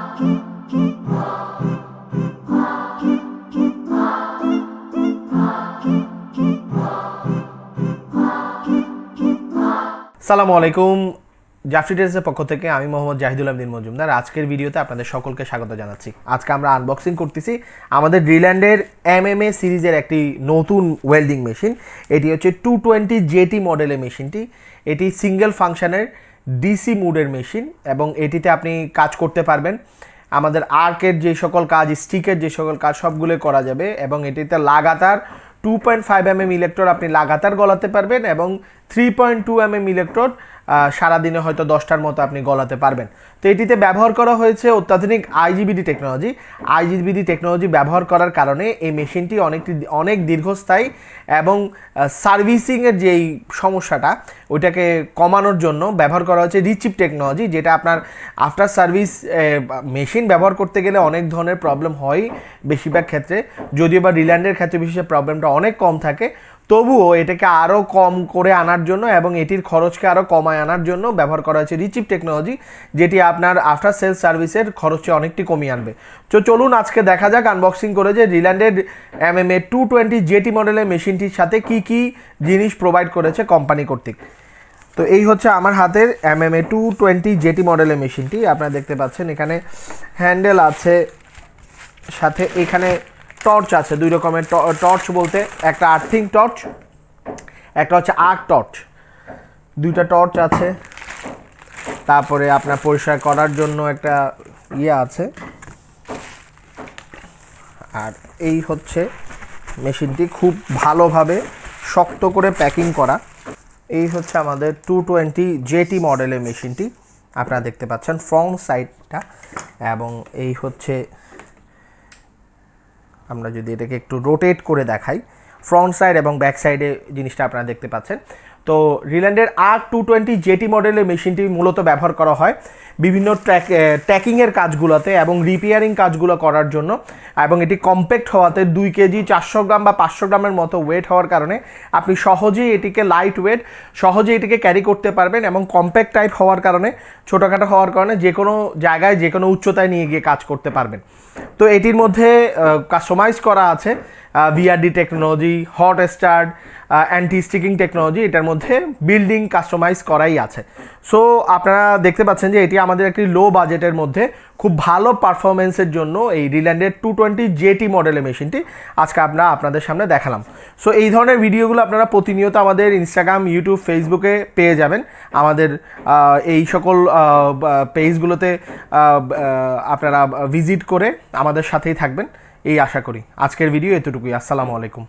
আসসালামু আলাইকুম, জাফরি ট্রেডার্সের পক্ষ থেকে আমি মোহাম্মদ জাহিদুল আমিন মজুমদার। আজকের ভিডিওতে আপনাদের সকলকে স্বাগত জানাচ্ছি। আজকে আমরা আনবক্সিং করতেছি আমাদের ড্রিল্যান্ডের MMA সিরিজের একটি নতুন ওয়েল্ডিং মেশিন। এটি হচ্ছে 220 JT মডেলের মেশিনটি। এটি সিঙ্গেল ফাংশনের ডিসি মুডের মেশিন এবং এটিতে আপনি কাজ করতে পারবেন। আমাদের আর্কের যে সকল কাজ, স্টিকের যে সকল কাজ সবগুলো করা যাবে এবং এটিতে লাগাতার 2.5 mm ইলেকট্রোড আপনি লাগাতার গলাতে পারবেন এবং 3.2 mm ইলেকট্রোড সারাদিনে হয়তো 10টার মতো আপনি গলাতে পারবেন। তো এটিতে ব্যবহার করা হয়েছে অত্যাধুনিক IGBT টেকনোলজি ব্যবহার করার কারণে এই মেশিনটি অনেক দীর্ঘস্থায়ী এবং সার্ভিসিংয়ের যেই সমস্যাটা ওইটাকে কমানোর জন্য ব্যবহার করা হয়েছে রিচিপ টেকনোলজি, যেটা আপনার আফটার সার্ভিস মেশিন ব্যবহার করতে গেলে অনেক ধরনের প্রবলেম হয় বেশিরভাগ ক্ষেত্রে, যদিও বা রিল্যান্ডের ক্ষেত্রে বিশেষ প্রবলেমটা অনেক কম থাকে, তবুও এটাকে আরও কম করে আনার জন্য এবং এটির খরচকে আরও কমায় আনার জন্য ব্যবহার করা হয়েছে রিচিপ টেকনোলজি, যেটি আপনার আফটার সেলস সার্ভিসের খরচকে অনেকটি কমিয়ে আনবে। তো চলুন আজকে দেখা যাক আনবক্সিং করে যে রিল্যান্ডের MMA 220 JT মডেলের মেশিনটির সাথে কি কি জিনিস প্রোভাইড করেছে কোম্পানি কর্তৃক। তো এই হচ্ছে আমার হাতের MMA 220 JT মডেলের মেশিনটি। আপনারা দেখতে পাচ্ছেন এখানে হ্যান্ডেল আছে, সাথে এখানে টর্চ আছে, দুই রকমের টর্চ বলতে একটা আর্থিং টর্চ, একটা হচ্ছে আর্ক টর্চ, দুইটা টর্চ আছে। তারপরে আপনার পরিষ্কার করার জন্য একটা ইয়ে আছে। আর এই হচ্ছে মেশিনটি খুব ভালোভাবে শক্ত করে প্যাকিং করা। এই হচ্ছে আমাদের 220 JT মডেলের মেশিনটি, আপনারা দেখতে পাচ্ছেন ফ্রন্ট সাইডটা। এবং এই হচ্ছে, আমরা যদি এটাকে একটু রোটেট করে দেখাই, ফ্রন্ট সাইড এবং ব্যাক সাইডে জিনিসটা আপনারা দেখতে পাচ্ছেন। তো রিল্যান্ডের ARC 220 JT মডেলের মেশিনটি মূলত ব্যবহার করা হয় বিভিন্ন ট্র্যাকিংয়ের কাজগুলোতে এবং রিপেয়ারিং কাজগুলো করার জন্য, এবং এটি কম্প্যাক্ট হওয়াতে 2 কেজি 400 গ্রাম বা 500 গ্রামের মতো ওয়েট হওয়ার কারণে আপনি সহজেই এটিকে লাইট ওয়েট সহজেই এটিকে ক্যারি করতে পারবেন এবং কম্প্যাক্ট টাইপ হওয়ার কারণে, ছোটোখাটো হওয়ার কারণে যে কোনো জায়গায় যে কোনো উচ্চতায় নিয়ে গিয়ে কাজ করতে পারবেন। তো এটির মধ্যে কাস্টমাইজ করা আছে VRD technology, hot start, anti sticking technology, এটার মধ্যে বিল্ডিং কাস্টমাইজ করাই আছে। সো আপনারা দেখতে পাচ্ছেন যে এটি আমাদের একটি লো বাজেটের মধ্যে খুব ভালো পারফরমেন্সের জন্য এই রিল্যান্ডের 220 JT মডেলের মেশিনটি আজকে আপনাদের সামনে দেখালাম। সো এই ধরনের ভিডিওগুলো আপনারা প্রতিনিয়ত আমাদের ইনস্টাগ্রাম, ইউটিউব, ফেসবুকে পেয়ে যাবেন। আমাদের এই সকল পেজগুলোতে আপনারা ভিজিট করে আমাদের সাথেই থাকবেন এই আশা করি। আজকের ভিডিও এতটুকুই। আসসালামু আলাইকুম।